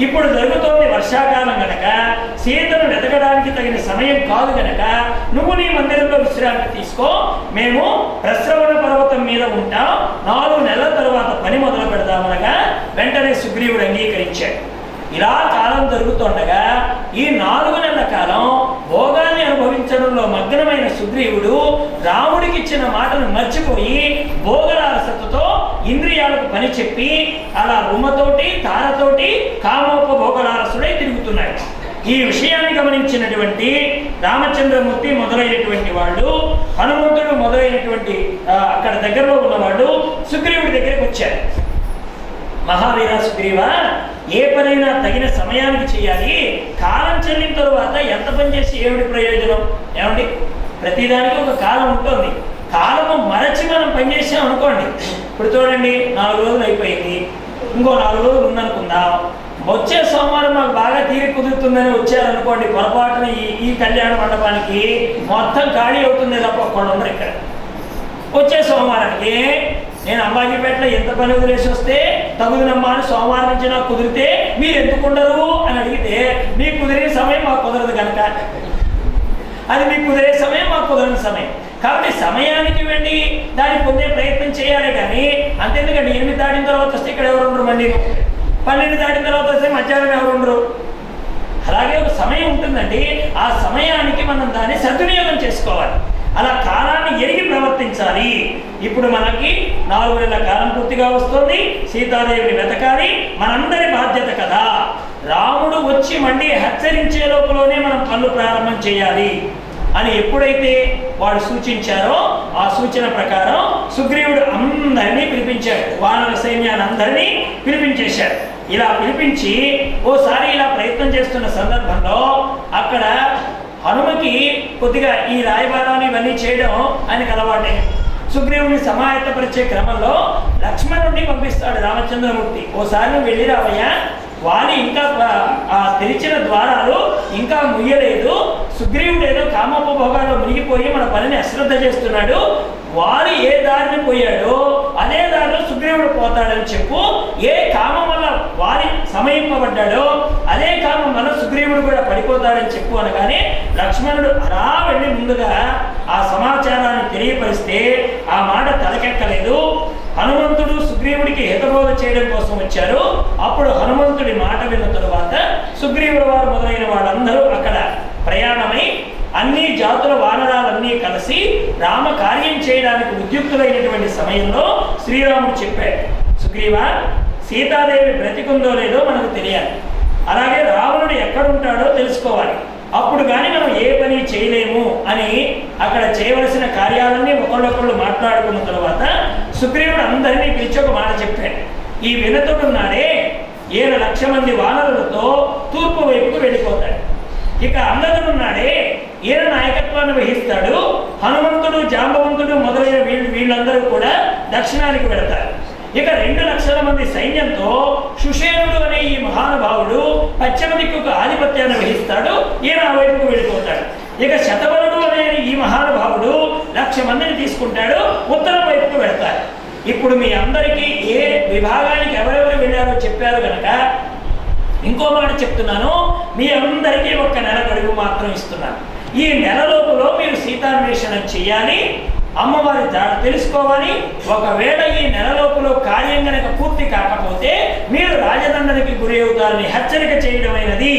ఇప్పుడు జరుగుతోంది వర్షాకాలం గనక సీతను వెతకడానికి తగిన సమయం కాదు గనక నువ్వు నీ మందిరంలో విశ్రాంతి తీసుకో, మేము ప్రశ్రవణ పర్వతం మీద ఉంటాం, 4 నెలల తర్వాత పని మొదలు పెడదామనగా వెంటనే సుగ్రీవుడు అంగీకరించాడు. ఇలా కాలం జరుగుతుండగా ఈ 4 నెలల కాలం భోగాన్ని అనుభవించడంలో మగ్నమైన సుగ్రీవుడు రాముడికి ఇచ్చిన మాటను మర్చిపోయి భోగలాలసతతో ఇంద్రియాలకు పని చెప్పి అలా రుమతోటి తారతోటి కామోపభోగలాలసుడై తిరుగుతున్నాడు. ఈ విషయాన్ని గమనించినటువంటి రామచంద్రమూర్తి మొదలైనటువంటి వాళ్ళు, హనుమంతుడు మొదలైనటువంటి అక్కడ దగ్గరలో ఉన్నవాళ్ళు సుగ్రీవుడి దగ్గరికి వచ్చారు. మహావీర సుగ్రీవ, ఏ పనైనా తగిన సమయానికి చేయాలి. కాలం చెల్లిన తరువాత ఎంత పని చేసి ఏమిటి ప్రయోజనం? ఏమండి, ప్రతిదానికి ఒక కాలం ఉంటుంది. కాలము మరచి మనం పనిచేసాం అనుకోండి, ఇప్పుడు చూడండి 4 రోజులు అయిపోయింది, ఇంకో 4 రోజులు ఉందనుకుందాం, వచ్చే సోమవారం మాకు బాగా తీరిక కుదురుతుందని వచ్చారనుకోండి, పొరపాటున ఈ కళ్యాణ మండపానికి మొత్తం ఖాళీ అవుతుంది తప్ప ఒక్కడు ఉండరు ఇక్కడ. వచ్చే సోమవారానికి నేను అంబాజీపేటలో ఎంత పని వదిలేసి వస్తే తగుదనమ్మా అని సోమవారం నుంచి నాకు కుదిరితే మీరు ఎందుకుండరు అని అడిగితే మీకు కుదిరే సమయం మాకు కుదరదు కనుక, అది మీకు కుదిరే సమయం మాకు కుదరని సమయం. కాబట్టి సమయానికి వెళ్ళి దాన్ని పొందే ప్రయత్నం చేయాలి. కానీ అంతెందుకండి, 8 దాటిన తర్వాత వస్తే ఇక్కడ ఎవరు ఉండరు, మళ్ళీ 12 దాటిన తర్వాత వస్తే మధ్యాహ్నం ఎవరు ఉండరు. అలాగే ఒక సమయం ఉంటుందండి, ఆ సమయానికి మనం దాన్ని సద్వినియోగం చేసుకోవాలి. అలా కాలాన్ని ఎరిగి ప్రవర్తించాలి. ఇప్పుడు మనకి 4 నెలల కాలం పూర్తిగా వస్తుంది, సీతాదేవిని వెతకాలి, మనందరి బాధ్యత కదా. రాముడు వచ్చి మళ్ళీ హెచ్చరించే లోపలనే మనం పనులు ప్రారంభం చేయాలి అని ఎప్పుడైతే వాడు సూచించారో ఆ సూచన ప్రకారం సుగ్రీవుడు అందరినీ పిలిపించాడు, వానర సైన్యాన్ని అందరినీ పిలిపించేశాడు. ఇలా పిలిపించి ఓసారి ఇలా ప్రయత్నం చేస్తున్న సందర్భంలో అక్కడ హనుమకి కొద్దిగా ఈ రాయబారాన్ని ఇవన్నీ చేయడం ఆయనకు అలవాటే. సుగ్రీవుని సమాయత్తపరిచే క్రమంలో లక్ష్మణుడిని పంపిస్తాడు రామచంద్రమూర్తి. ఓసారి నువ్వు వెళ్ళి రావయ్యా, వాలి ఇంకా ఆ తెరిచిన ద్వారాలు ఇంకా ముయ్యలేదు, సుగ్రీవుడు ఏదో కామోపభోగాల్లో మునిగిపోయి మన పనిని అశ్రద్ధ చేస్తున్నాడు, వారి ఏ దారిని పోయాడో అదే దారిలో సుగ్రీవుడు పోతాడని చెప్పు, ఏ కామం వల్ల వారి సమయింపబడ్డాడో అదే కామం వల్ల సుగ్రీవుడు కూడా పడిపోతాడని చెప్పు అనగానే లక్ష్మణుడు అలా వెళ్ళి ముందుగా ఆ సమాచారాన్ని తెలియపరిస్తే ఆ మాట తలకెక్కలేదు. హనుమంతుడు సుగ్రీవుడికి హితబోధ చేయడం కోసం వచ్చారు. అప్పుడు హనుమంతుడి మాట విన్న తరువాత సుగ్రీవుడు వారు మొదలైన వాళ్ళందరూ అక్కడ ప్రయాణమై అన్ని జాతుల వానరాలన్నీ కలిసి రామ కార్యం చేయడానికి ఉద్యుక్తులైనటువంటి సమయంలో శ్రీరాముడు చెప్పాడు, సుగ్రీవ, సీతాదేవి బ్రతికుందో లేదో మనకు తెలియాలి, అలాగే రావణుడు ఎక్కడుంటాడో తెలుసుకోవాలి, అప్పుడు కానీ మనం ఏ పని చేయలేము అని అక్కడ చేయవలసిన కార్యాలన్నీ ఒకళ్ళొకళ్ళు మాట్లాడుకున్న తర్వాత సుగ్రీవుడు అందరినీ పిలిచి ఒక మాట చెప్పాడు. ఈ వినతుడున్నాడే 7 లక్షల మంది వానరులతో తూర్పు వైపుకు వెళ్ళిపోతాడు. ఇక అంగదుడున్నాడే ఈయన నాయకత్వాన్ని వహిస్తాడు. హనుమంతుడు, జాంబవంతుడు మొదలైన వీళ్ళందరూ కూడా దక్షిణానికి వెళతారు. ఇక 2 లక్షల మంది సైన్యంతో సుషేనుడు అనే ఈ మహానుభావుడు పశ్చిమ దిక్కుకు ఆధిపత్యాన్ని వహిస్తాడు, ఈయన ఆ వైపుకు వెళ్ళిపోతాడు. ఇక శతబలుడు అనే ఈ మహానుభావుడు 1,00,000 మందిని తీసుకుంటాడు, ఉత్తరం వైపుకు వెళతారు. ఇప్పుడు మీ అందరికీ ఏ విభాగానికి ఎవరెవరు వెళ్ళారో చెప్పారు కనుక ఇంకో మాట చెప్తున్నాను, మీ అందరికీ 1 నెల గడువు మాత్రం ఇస్తున్నాను. ఈ నెల లోపల మీరు సీతాన్వేషణ చేయాలి, అమ్మవారి జాడ తెలుసుకోవాలి. ఒకవేళ ఈ నెల లోపల కార్యం కనుక పూర్తి కాకపోతే మీరు రాజదండనికి గురి అవుతారని హెచ్చరిక చేయడమైనది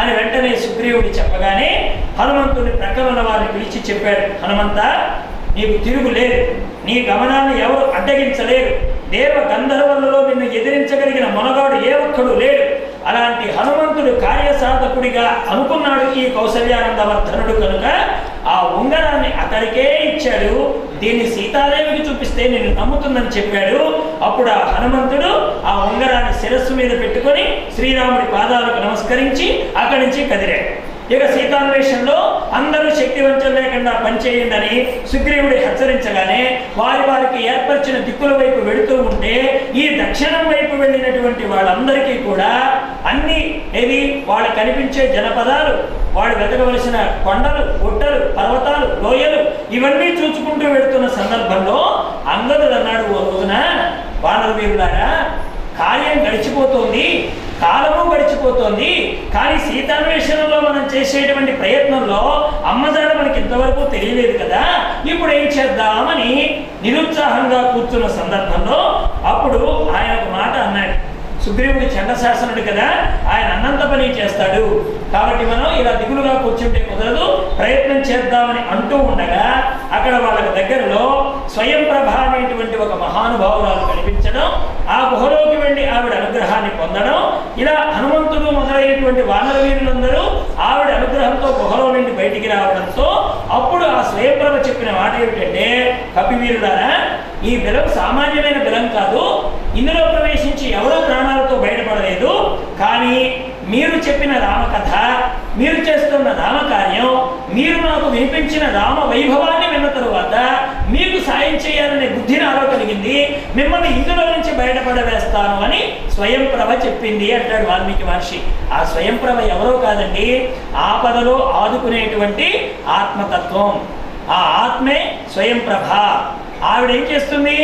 అని వెంటనే సుగ్రీవుడు చెప్పగానే హనుమంతుని ప్రక్కన ఉన్న వారిని పిలిచి చెప్పాడు, హనుమంత, నీకు తిరుగు లేదు, నీ గమనాన్ని ఎవరు అడ్డగించలేరు, దేవ గంధర్వులలో నిన్ను ఎదిరించగలిగిన మొనగాడు ఏ ఒక్కడు లేడు. అలాంటి హనుమంతుడు కార్యసాధకుడిగా అనుకున్నాడు ఈ కౌసల్యానందవర్ధనుడు కనుక ఆ ఉంగరాన్ని అతడికే ఇచ్చాడు. దీన్ని సీతాదేవికి చూపిస్తే నేను నమ్ముతుందని చెప్పాడు. అప్పుడు ఆ హనుమంతుడు ఆ ఉంగరాన్ని శిరస్సు మీద పెట్టుకొని శ్రీరాముడి పాదాలకు నమస్కరించి అక్కడి నుంచి కదిరాడు. ఇక సీతాన్వేషణలో అందరూ శక్తివంచం లేకుండా పనిచేయండి సుగ్రీవుడు హెచ్చరించగానే వారికి ఏర్పరిచిన దిక్కుల వైపు వెళుతూ ఉంటే ఈ దక్షిణం వైపు వెళ్ళినటువంటి వాళ్ళందరికీ కూడా అన్ని ఏది వాళ్ళు కనిపించే జనపదాలు, వాడు వెతకవలసిన కొండలు, గుట్టలు, పర్వతాలు, లోయలు ఇవన్నీ చూసుకుంటూ వెళుతున్న సందర్భంలో అంగదుడు అన్నాడు, ఓ రోజున వానర వీరులారా, కార్యం గడిచిపోతుంది, కాలము గడిచిపోతుంది. కానీ సీతాన్వేషణలో మనం చేసేటువంటి ప్రయత్నంలో అమ్మజాడ మనకి ఇంతవరకు తెలియలేదు కదా, ఇప్పుడు ఏం చేద్దామని నిరుత్సాహంగా కూర్చున్న సందర్భంలో అప్పుడు ఆయన ఒక మాట అన్నాడు. సుగ్రీవుడు చండశాసనుడు కదా, ఆయన అన్నంత పని చేస్తాడు, కాబట్టి మనం ఇలా దిగులుగా కూర్చుంటే కుదరదు, ప్రయత్నం చేద్దామని అంటూ ఉండగా అక్కడ వాళ్ళకి దగ్గరలో స్వయంప్రభ అనేటువంటి ఒక మహానుభావురాలు కనిపించడం, ఆ గుహలోకి వెళ్ళి ఆవిడ అనుగ్రహాన్ని పొందడం, ఇలా హనుమంతుడు మొదలైనటువంటి వానర వీరులందరూ ఆవిడ అనుగ్రహంతో గుహలో నుండి బయటికి రావడంతో అప్పుడు ఆ స్వయంప్రభ చెప్పిన మాట ఏమిటంటే, కపివీరులారా, ఈ బిలం సామాన్యమైన బిలం కాదు, ఇందులో ప్రవేశించి ఎవరో ప్రాణాలతో బయటపడలేదు. కానీ మీరు చెప్పిన రామకథ, మీరు చేస్తున్న రామకార్యం, మీరు నాకు వినిపించిన రామ వైభవాన్ని విన్న తరువాత మీకు సాయం చేయాలనే బుద్ధి నాలో కలిగింది, మిమ్మల్ని ఇందులో నుంచి బయటపడవేస్తాను అని స్వయంప్రభ చెప్పింది అంటాడు వాల్మీకి మహర్షి. ఆ స్వయంప్రభ ఎవరో కాదండి, ఆపదలో ఆదుకునేటువంటి ఆత్మతత్వం. ఆ ఆత్మే స్వయంప్రభ. ఆవిడ ఏం చేస్తుంది?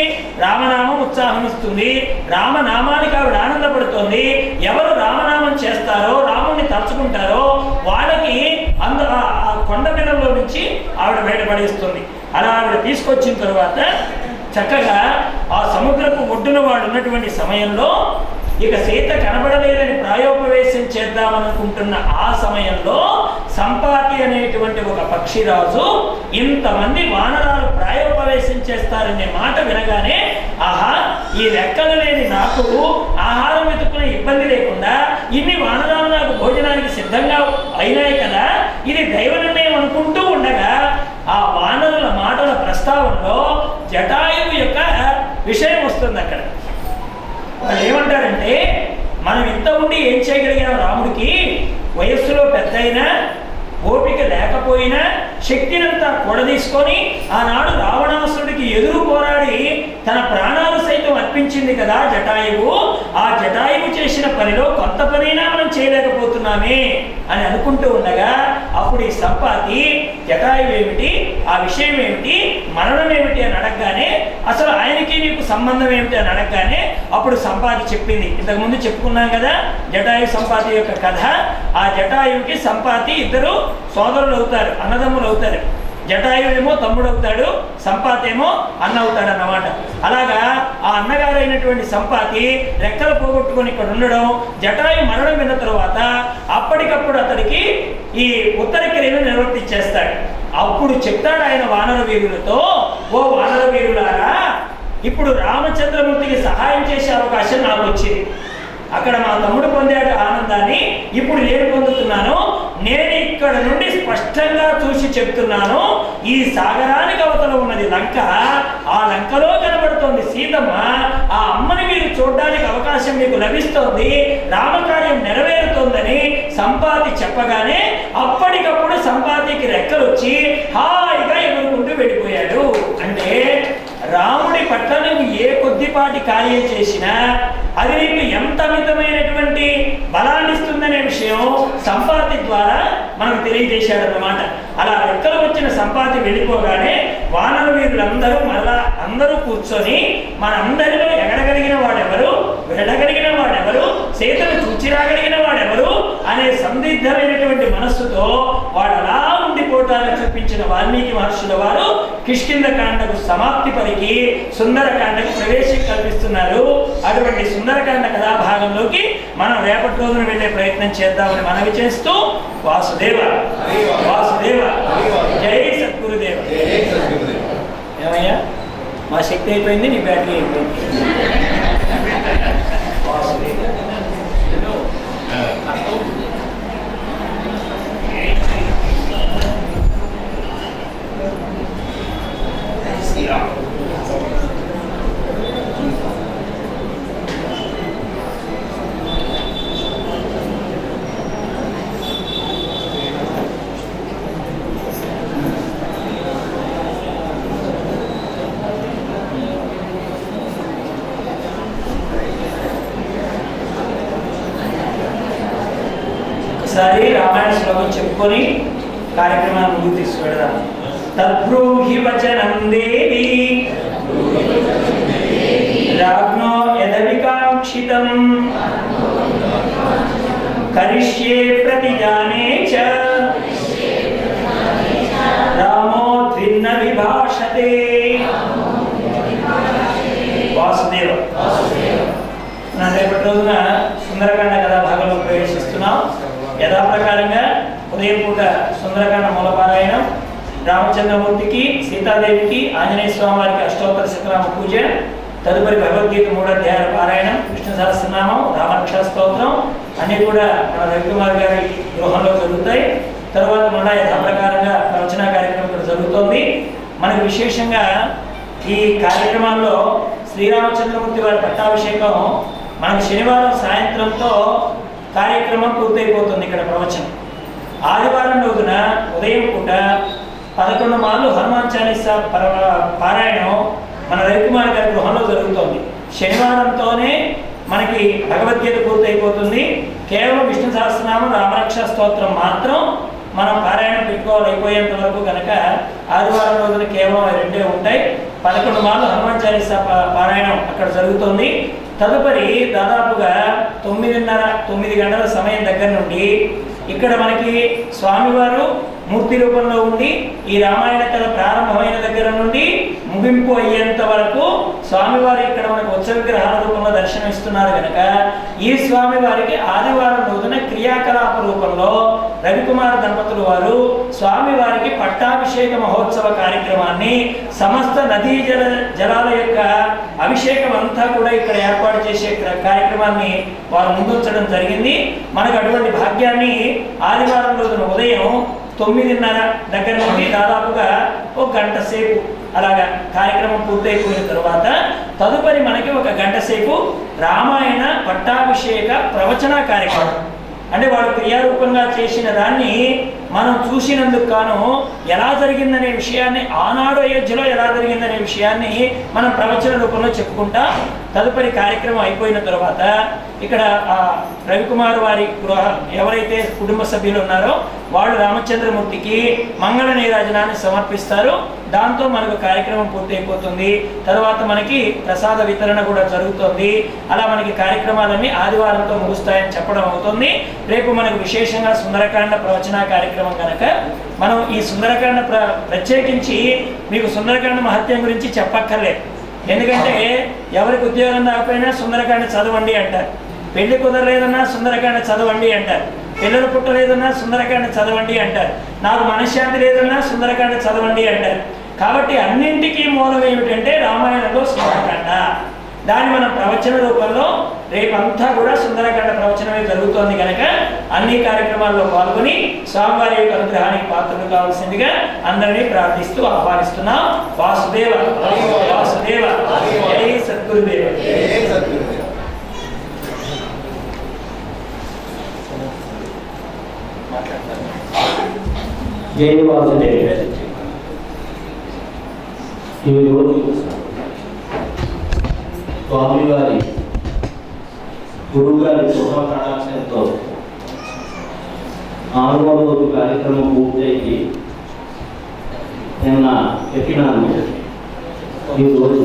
రామనామం ఉత్సాహం ఇస్తుంది, రామనామానికి ఆవిడ ఆనందపడుతుంది. ఎవరు రామనామం చేస్తారో, రాముణ్ణి తలుచుకుంటారో వాళ్ళకి ఆ కొండ పిల్లల్లో నుంచి ఆవిడ బయటపడేస్తుంది. అలా ఆవిడ తీసుకొచ్చిన తరువాత చక్కగా ఆ సముద్రపు ఒడ్డున వాడు ఉన్నటువంటి సమయంలో ఇక సీత కనబడలేదని ప్రాయోపవేశం చేద్దామనుకుంటున్న ఆ సమయంలో సంపాతి అనేటువంటి ఒక పక్షిరాజు ఇంతమంది వానరాలు ప్రాయోపవేశం చేస్తారనే మాట వినగానే, ఆహా, ఈ రెక్కలు లేని నాకు ఆహారం వెతుక్కునే ఇబ్బంది లేకుండా ఇన్ని వానరాలు నాకు భోజనానికి సిద్ధంగా అయినాయి కదా, ఇది దైవ నిర్ణయం అనుకుంటూ ఉండగా ఆ వానరుల మాటల ప్రస్తావనలో జటాయువు యొక్క విషయం వస్తుంది. అక్కడ వాళ్ళు ఏమంటారంటే, మనం ఇంత ఉండి ఏం చేయగలిగాం రాముడికి, వయస్సులో పెద్ద అయినా ఓపిక లేకపోయినా శక్తినంతా కూడదీసుకొని ఆనాడు రావణాసురుడికి ఎదురు పోరాడి తన ప్రాణాలు సైతం అర్పించింది కదా జటాయువు. ఆ జటాయువు చేసిన పనిలో కొంత పనైనా మనం చేయలేకపోతున్నామే అని అనుకుంటూ ఉండగా అప్పుడు ఈ సంపాతి జటాయువు ఏమిటి, ఆ విషయం ఏమిటి, మరణం ఏమిటి అని అడగగానే, అసలు ఆయనకి నీకు సంబంధం ఏమిటి అని అడగగానే అప్పుడు సంపాతి చెప్పింది. ఇంతకుముందు చెప్పుకున్నాం కదా జటాయు సంపాతి యొక్క కథ. ఆ జటాయువుకి సంపాతి ఇద్దరు సోదరులు అవుతారు, అన్నదమ్ములు అవుతారు. జటాయువేమో తమ్ముడు అవుతాడు, సంపాతేమో అన్న అవుతాడు అన్నమాట. అలాగా ఆ అన్నగారైనటువంటి సంపాతి రెక్కలు పోగొట్టుకొని ఇక్కడ ఉండడం, జటాయు మరణం విన్న తరువాత అప్పటికప్పుడు అతడికి ఈ ఉత్తర క్రియను నిర్వర్తించేస్తాడు. అప్పుడు చెప్తాడు ఆయన వానర వీరులతో, ఓ వానర వీరులారా, ఇప్పుడు రామచంద్రమూర్తికి సహాయం చేసే అవకాశం నాకు వచ్చింది. అక్కడ మా తమ్ముడు పొందాడు ఆనందాన్ని, ఇప్పుడు నేను పొందుతున్నాను. నేను ఇక్కడ నుండి స్పష్టంగా చూసి చెప్తున్నాను, ఈ సాగరానికి అవతల ఉన్నది లంక, ఆ లంకలో కనబడుతోంది సీతమ్మ. ఆ అమ్మని మీరు చూడడానికి అవకాశం మీకు లభిస్తోంది, రామకార్యం నెరవేరుతోందని సంపాతి చెప్పగానే అప్పటికప్పుడు సంపాతికి రెక్కలు వచ్చి హాయిగా ఎగురుకుంటూ వెళ్ళిపోయాడు. అంటే రాముడి పట్ల నువ్వు ఏ కొద్దిపాటి కార్యం చేసినా అది నీకు ఎంత మితమైనటువంటి బలాన్ని ఇస్తుందనే విషయం సంపాతి ద్వారా మనకు తెలియజేశాడన్నమాట. అలా రెక్కలు వచ్చిన సంపాతి వెళ్ళిపోగానే వానర వీరులందరూ మరలా అందరూ కూర్చొని మనందరిలో ఎగరగలిగిన వాడెవరు, వెళ్ళగలిగిన వాడెవరు, సీతను చూచి రాగలిగిన వాడెవరు అనే సందిగ్ధమైనటువంటి మనస్సుతో వాడు అలా ఉండిపోతానని చూపించిన వాల్మీకి మహర్షుల వారు కిష్కింధకాండకు సమాప్తి పలికి సుందరకాండకు ప్రవేశం కల్పిస్తున్నారు. అటువంటి సుందరకాండ కథాభాగంలోకి మనం రేపటి రోజున వెళ్ళే ప్రయత్నం చేద్దామని మనవి చేస్తూ, వాసుదేవ వాసుదేవ జై సద్గురుదేవ. ఏమయ్యా, మా శక్తి అయిపోయింది, నీ బ్యాటరీ అయిపోయింది. వాసుదేవ ఒకసారి రామాయణ శ్లోకం చెప్పుకొని కార్యక్రమాన్ని ముందుకు తీసుకువెడదాం. తద్బ్రూహి వచనం దేవి రాజ్ఞో యదవికాం యద్వాంఛితం కరిష్యే ప్రతిజానే చ రామో ద్విన్న విభాషతే. వాసుదేవ. రేపటి రోజున సుందరకాండ కథా భాగంలో ప్రవేశిస్తున్నాం. యథాప్రకారంగా ఉదయం పూట సుందరకాండ మూలపారాయణం, రామచంద్రమూర్తికి, సీతాదేవికి, ఆంజనేయ స్వామి వారికి అష్టోత్తర శతనామ పూజ, తదుపరి భగవద్గీత 3 అధ్యాయాల పారాయణం, విష్ణు సహస్రనామం, రామరక్షా స్తోత్రం అన్నీ కూడా మన రవికుమార్ గారి గృహంలో జరుగుతాయి. తర్వాత మళ్ళా యథాప్రకారంగా ప్రవచన కార్యక్రమం కూడా జరుగుతోంది. మనకు విశేషంగా ఈ కార్యక్రమాల్లో శ్రీరామచంద్రమూర్తి వారి పట్టాభిషేకం మనకు శనివారం సాయంత్రంతో కార్యక్రమం పూర్తయిపోతుంది. ఇక్కడ ప్రవచనం ఆదివారం రోజున ఉదయం పూట 11 మార్లు హనుమాన్ చాలీసా పారాయణం మన రవికుమార్ గారి గృహంలో జరుగుతోంది. శనివారంతోనే మనకి భగవద్గీత పూర్తయిపోతుంది. కేవలం విష్ణు సహస్రనామం, రామరక్షా స్తోత్రం మాత్రం మనం పారాయణం పెట్టుకోవాలి అయిపోయేంత వరకు కనుక ఆదివారం రోజున కేవలం 2 ఉంటాయి. 11 మార్లు హనుమాన్ చాలీసా పారాయణం అక్కడ జరుగుతుంది. తదుపరి దాదాపుగా 9:30-9 గంటల సమయం దగ్గర నుండి ఇక్కడ మనకి స్వామివారు మూర్తి రూపంలో ఉండి ఈ రామాయణ కథ ప్రారంభమైన దగ్గర నుండి ముగింపు అయ్యేంత వరకు స్వామివారి ఇక్కడ మనకు ఉత్సవ విగ్రహాల రూపంలో దర్శనమిస్తున్నారు కనుక ఈ స్వామివారికి ఆదివారం రోజున క్రియాకలాప రూపంలో రవికుమార్ దంపతులు వారు స్వామివారికి పట్టాభిషేక మహోత్సవ కార్యక్రమాన్ని సమస్త నదీ జలాల యొక్క అభిషేకం అంతా కూడా ఇక్కడ ఏర్పాటు చేసే కార్యక్రమాన్ని వారు ముందుంచడం జరిగింది. మనకు అటువంటి భాగ్యాన్ని ఆదివారం రోజున ఉదయం 9:30 దగ్గర నుండి దాదాపుగా 1 గంట సేపు అలాగా కార్యక్రమం పూర్తయిపోయిన తర్వాత తదుపరి మనకి 1 గంట సేపు రామాయణ పట్టాభిషేక ప్రవచన కార్యక్రమం. అంటే వాడు క్రియారూపంగా చేసిన దాన్ని మనం చూసినందుకు కాను ఎలా జరిగిందనే విషయాన్ని, ఆనాడు అయోధ్యలో ఎలా జరిగిందనే విషయాన్ని మనం ప్రవచన రూపంలో చెప్పుకుంటా. తదుపరి కార్యక్రమం అయిపోయిన తర్వాత ఇక్కడ రవికుమార్ వారి గృహ ఎవరైతే కుటుంబ సభ్యులు ఉన్నారో వాళ్ళు రామచంద్రమూర్తికి మంగళ నీరాజనాన్ని సమర్పిస్తారు. దాంతో మనకు కార్యక్రమం పూర్తయిపోతుంది. తర్వాత మనకి ప్రసాద వితరణ కూడా జరుగుతుంది. అలా మనకి కార్యక్రమాలన్నీ ఆదివారంతో ముగుస్తాయని చెప్పడం అవుతుంది. రేపు మనకు విశేషంగా సుందరకాండ ప్రవచన కార్యక్రమం కనుక మనం ఈ సుందరకాండ ప్రత్యేకించి మీకు సుందరకాండ మహత్యం గురించి చెప్పక్కర్లేదు. ఎందుకంటే ఎవరికి ఉద్యోగం రాకపోయినా సుందరకాండ చదవండి అంటారు, పెళ్లి కుదరలేదన్నా సుందరకాండ చదవండి అంటారు, పిల్లలు పుట్టలేదన్నా సుందరకాండ చదవండి అంటారు, నాకు మనశ్శాంతి లేదన్నా సుందరకాండ చదవండి అంటారు. కాబట్టి అన్నింటికీ మూలం ఏమిటంటే రామాయణంలో సుందరకాండ. దాన్ని మనం ప్రవచన రూపంలో రేపంతా కూడా సుందరకాండ ప్రవచనమే జరుగుతోంది కనుక అన్ని కార్యక్రమాల్లో పాల్గొని స్వామివారి యొక్క అనుగ్రహానికి పాత్రలు కావాల్సిందిగా అందరినీ ప్రార్థిస్తూ ఆహ్వానిస్తున్నాం. వాసుదేవ వాసుదేవ జై సద్గురుదేవ. జై వాసుదేవ. ఈరోజు స్వామివారి గురువుగారి కృపాకటాక్షంతో 6వ రోజు కార్యక్రమం పూర్తయింది. నిన్న చెప్పినాను ఈరోజు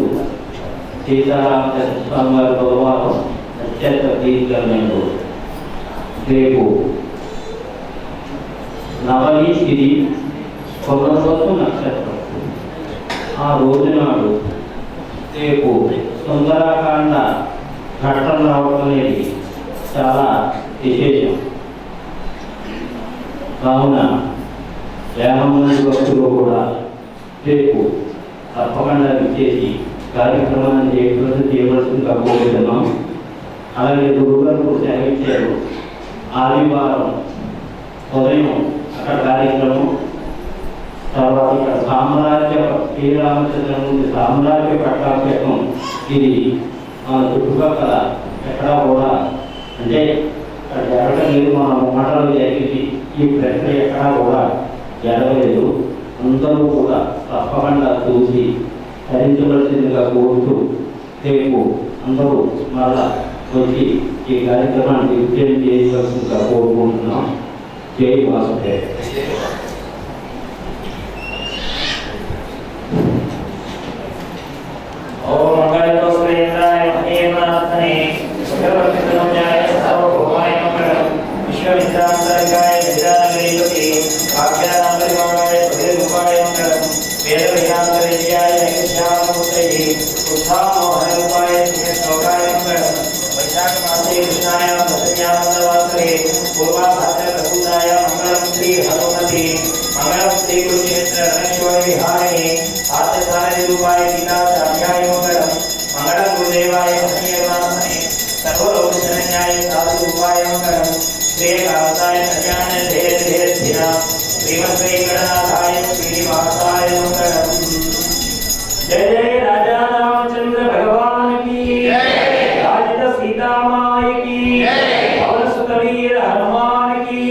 సీతారామచంద్ర స్వామి వారి బుధవారం అత్యంత ప్రీతికరమైన రోజు. రేపు నవమి తిథి పునర్వసు నక్షత్రం. ఆ రోజు నాడు రేపు సుందరకాండ ఘట్టం రావడం అనేది చాలా విశేషం. కావున 50 మంది భక్తులు కూడా రేపు తప్పకుండా విచ్చేసి కార్యక్రమాన్ని చేయవలసిందిగా కోరుతున్నాం. అలాగే గురువుగారు సెలవిచ్చారు ఆదివారం ఉదయం అక్కడ కార్యక్రమం, తర్వాత ఇక్కడ సామ్రాజ్య శ్రీరామచంద్రమూర్తి సామ్రాజ్య పట్టాభిషేకం. ఇది మన చుట్టుపక్కల ఎక్కడా కూడా అంటే ఇక్కడ జరగడం లేదు, మన మాటలు జరిగింది. ఈ ప్రక్రియ ఎక్కడా కూడా జరగలేదు. అందరూ కూడా తప్పకుండా చూసి ధరించవలసిందిగా కోరుతూ రేపు అందరూ మళ్ళా వచ్చి ఈ కార్యక్రమాన్ని విజయం చేయవలసిందిగా కోరుకుంటున్నాం. జై వాసుదేవ. ఓం మంగళ నిద్రాంతరంగాయ నిద్రానగరీపతి వాక్యానామరిమాణాయ ప్రతిరూపాయ మంగళం వేద వేదాంతరేయాయ నైమిష్యామూర్తయే ఉత్సాహమోహనరూపాయ శ్లోకాయ మంగళం వైశాఖ మాసే కృష్ణాయ వసన్యామందవాసరే పూర్వాభాద్ర ప్రసూనాయ మంగళం శ్రీ హనుమతి మంగళం శ్రీ కురుక్షేత్ర రణేశ్వర విహారిణి ఆద్యసాయ రూపాయ గీతాచార్యాయ మంగళం మంగళం గురుదేవాయ వసన్యవాసనే సర్వలోకశరణ్యాయ సాధు రూపాయ మంగళం శ్రీకాంతాయ కళ్యాణ ధేర్ధిన శ్రీమద్వేంకటనాథాయ శ్రీనివాసాయ మంగళం జయ జయ రాజా రామచంద్ర భగవాన్ की राजित सीता माई की पवन सुत वीर हनुमान की